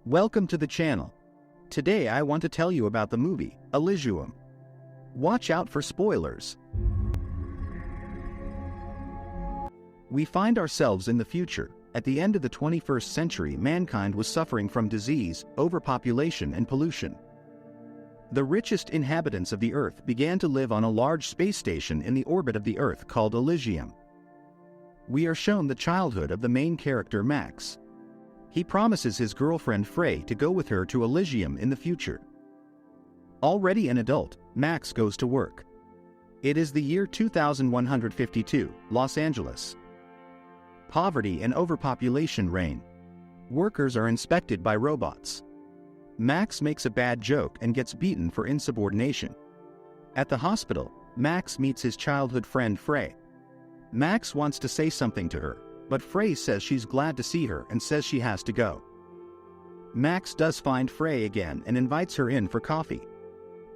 Welcome to the channel. Today I want to tell you about the movie, Elysium. Watch out for spoilers. We find ourselves in the future. At the end of the 21st century, mankind was suffering from disease, overpopulation and pollution. The richest inhabitants of the Earth began to live on a large space station in the orbit of the Earth called Elysium. We are shown the childhood of the main character Max. He promises his girlfriend Frey to go with her to Elysium in the future. Already an adult, Max goes to work. It is the year 2152, Los Angeles. Poverty and overpopulation reign. Workers are inspected by robots. Max makes a bad joke and gets beaten for insubordination. At the hospital, Max meets his childhood friend Frey. Max wants to say something to her, but Frey says she's glad to see her and says she has to go. Max does find Frey again and invites her in for coffee.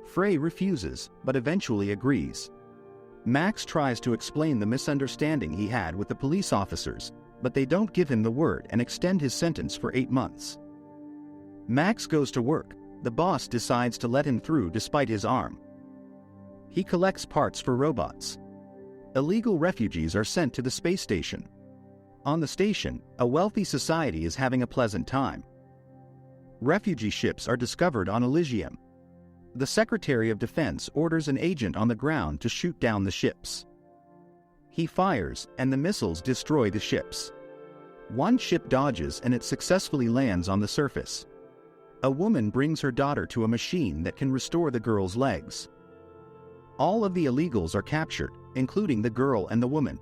Frey refuses, but eventually agrees. Max tries to explain the misunderstanding he had with the police officers, but they don't give him the word and extend his sentence for 8 months. Max goes to work. The boss decides to let him through despite his arm. He collects parts for robots. Illegal refugees are sent to the space station. On the station, a wealthy society is having a pleasant time. Refugee ships are discovered on Elysium. The Secretary of Defense orders an agent on the ground to shoot down the ships. He fires, and the missiles destroy the ships. One ship dodges and it successfully lands on the surface. A woman brings her daughter to a machine that can restore the girl's legs. All of the illegals are captured, including the girl and the woman.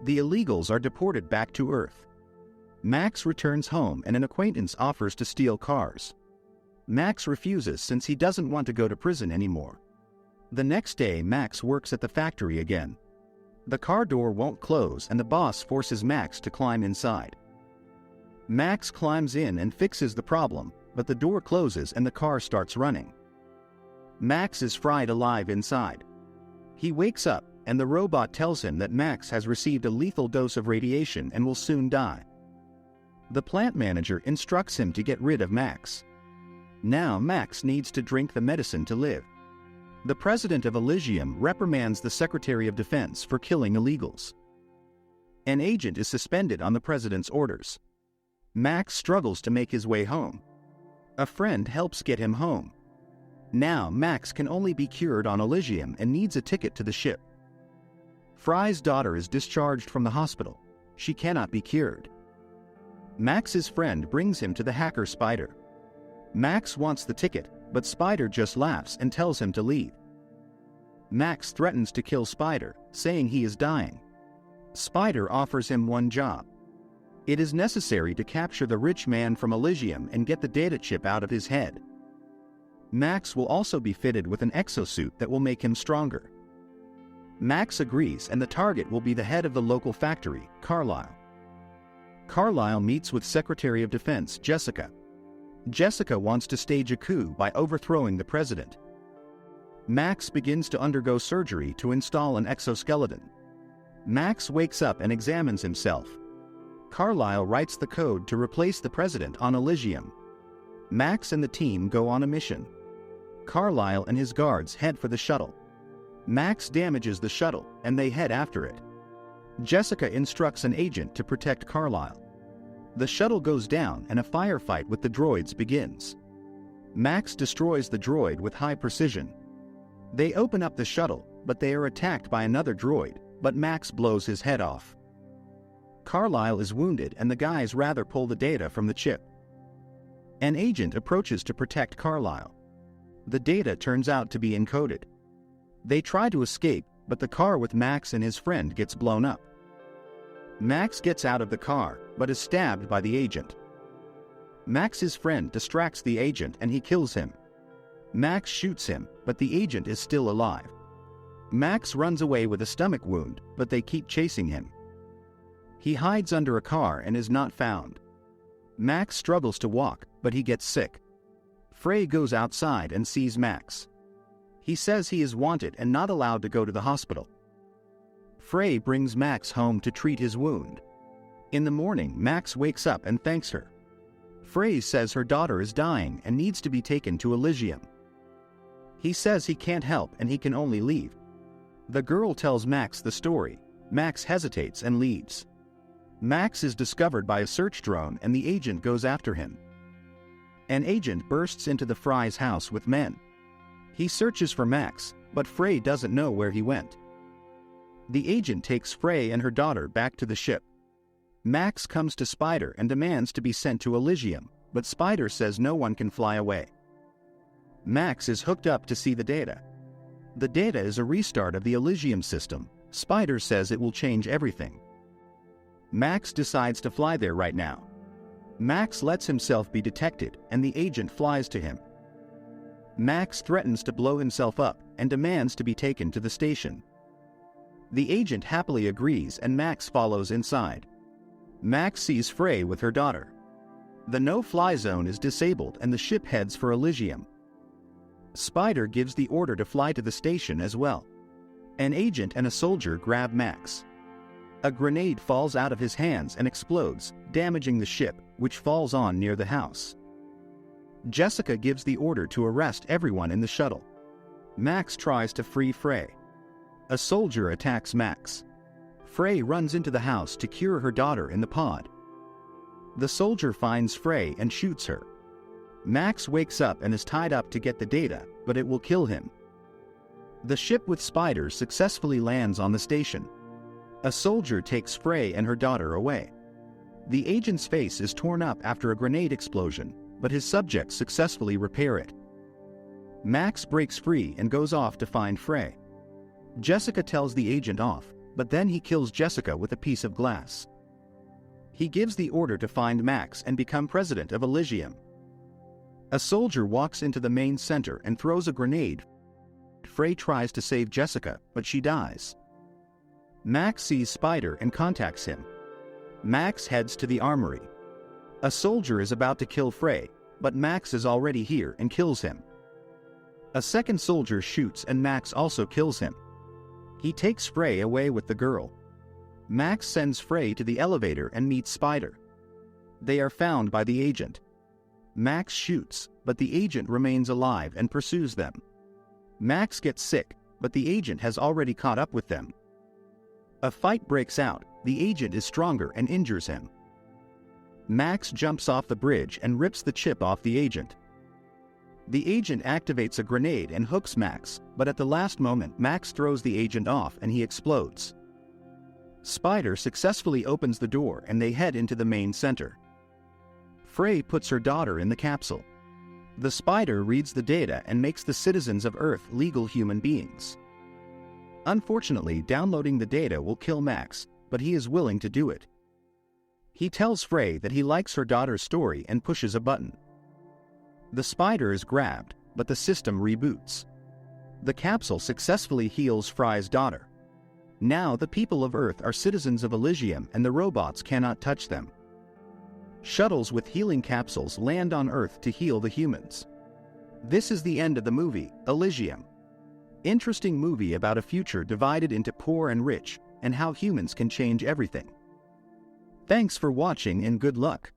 The illegals are deported back to Earth. Max returns home and an acquaintance offers to steal cars. Max refuses since he doesn't want to go to prison anymore. The next day, Max works at the factory again. The car door won't close and the boss forces Max to climb inside. Max climbs in and fixes the problem, but the door closes and the car starts running. Max is fried alive inside. He wakes up, and the robot tells him that Max has received a lethal dose of radiation and will soon die. The plant manager instructs him to get rid of Max. Now Max needs to drink the medicine to live. The president of Elysium reprimands the Secretary of Defense for killing illegals. An agent is suspended on the president's orders. Max struggles to make his way home. A friend helps get him home. Now Max can only be cured on Elysium and needs a ticket to the ship. Frey's daughter is discharged from the hospital. She cannot be cured. Max's friend brings him to the hacker Spider. Max wants the ticket, but Spider just laughs and tells him to leave. Max threatens to kill Spider, saying he is dying. Spider offers him one job. It is necessary to capture the rich man from Elysium and get the data chip out of his head. Max will also be fitted with an exosuit that will make him stronger. Max agrees and the target will be the head of the local factory, Carlisle. Carlisle meets with Secretary of Defense Jessica. Jessica wants to stage a coup by overthrowing the president. Max begins to undergo surgery to install an exoskeleton. Max wakes up and examines himself. Carlisle writes the code to replace the president on Elysium. Max and the team go on a mission. Carlisle and his guards head for the shuttle. Max damages the shuttle, and they head after it. Jessica instructs an agent to protect Carlisle. The shuttle goes down and a firefight with the droids begins. Max destroys the droid with high precision. They open up the shuttle, but they are attacked by another droid, but Max blows his head off. Carlisle is wounded and the guys rather pull the data from the chip. An agent approaches to protect Carlisle. The data turns out to be encoded. They try to escape, but the car with Max and his friend gets blown up. Max gets out of the car, but is stabbed by the agent. Max's friend distracts the agent and he kills him. Max shoots him, but the agent is still alive. Max runs away with a stomach wound, but they keep chasing him. He hides under a car and is not found. Max struggles to walk, but he gets sick. Frey goes outside and sees Max. He says he is wanted and not allowed to go to the hospital. Frey brings Max home to treat his wound. In the morning, Max wakes up and thanks her. Frey says her daughter is dying and needs to be taken to Elysium. He says he can't help and he can only leave. The girl tells Max the story. Max hesitates and leaves. Max is discovered by a search drone and the agent goes after him. An agent bursts into the Frey's house with men. He searches for Max, but Frey doesn't know where he went. The agent takes Frey and her daughter back to the ship. Max comes to Spider and demands to be sent to Elysium, but Spider says no one can fly away. Max is hooked up to see the data. The data is a restart of the Elysium system. Spider says it will change everything. Max decides to fly there right now. Max lets himself be detected and the agent flies to him. Max threatens to blow himself up and demands to be taken to the station. The agent happily agrees and Max follows inside. Max sees Frey with her daughter. The no-fly zone is disabled and the ship heads for Elysium. Spider gives the order to fly to the station as well. An agent and a soldier grab Max. A grenade falls out of his hands and explodes, damaging the ship, which falls on near the house. Jessica gives the order to arrest everyone in the shuttle. Max tries to free Frey. A soldier attacks Max. Frey runs into the house to cure her daughter in the pod. The soldier finds Frey and shoots her. Max wakes up and is tied up to get the data, but it will kill him. The ship with Spider successfully lands on the station. A soldier takes Frey and her daughter away. The agent's face is torn up after a grenade explosion, but his subjects successfully repair it. Max breaks free and goes off to find Frey. Jessica tells the agent off, but then he kills Jessica with a piece of glass. He gives the order to find Max and become president of Elysium. A soldier walks into the main center and throws a grenade. Frey tries to save Jessica, but she dies. Max sees Spider and contacts him. Max heads to the armory. A soldier is about to kill Frey, but Max is already here and kills him. A second soldier shoots and Max also kills him. He takes Frey away with the girl. Max sends Frey to the elevator and meets Spider. They are found by the agent. Max shoots, but the agent remains alive and pursues them. Max gets sick, but the agent has already caught up with them. A fight breaks out. The agent is stronger and injures him. Max jumps off the bridge and rips the chip off the agent. The agent activates a grenade and hooks Max, but at the last moment Max throws the agent off and he explodes. Spider successfully opens the door and they head into the main center. Frey puts her daughter in the capsule. The Spider reads the data and makes the citizens of Earth legal human beings. Unfortunately, downloading the data will kill Max, but he is willing to do it. He tells Frey that he likes her daughter's story and pushes a button. The Spider is grabbed, but the system reboots. The capsule successfully heals Frey's daughter. Now the people of Earth are citizens of Elysium and the robots cannot touch them. Shuttles with healing capsules land on Earth to heal the humans. This is the end of the movie, Elysium. Interesting movie about a future divided into poor and rich, and how humans can change everything. Thanks for watching and good luck.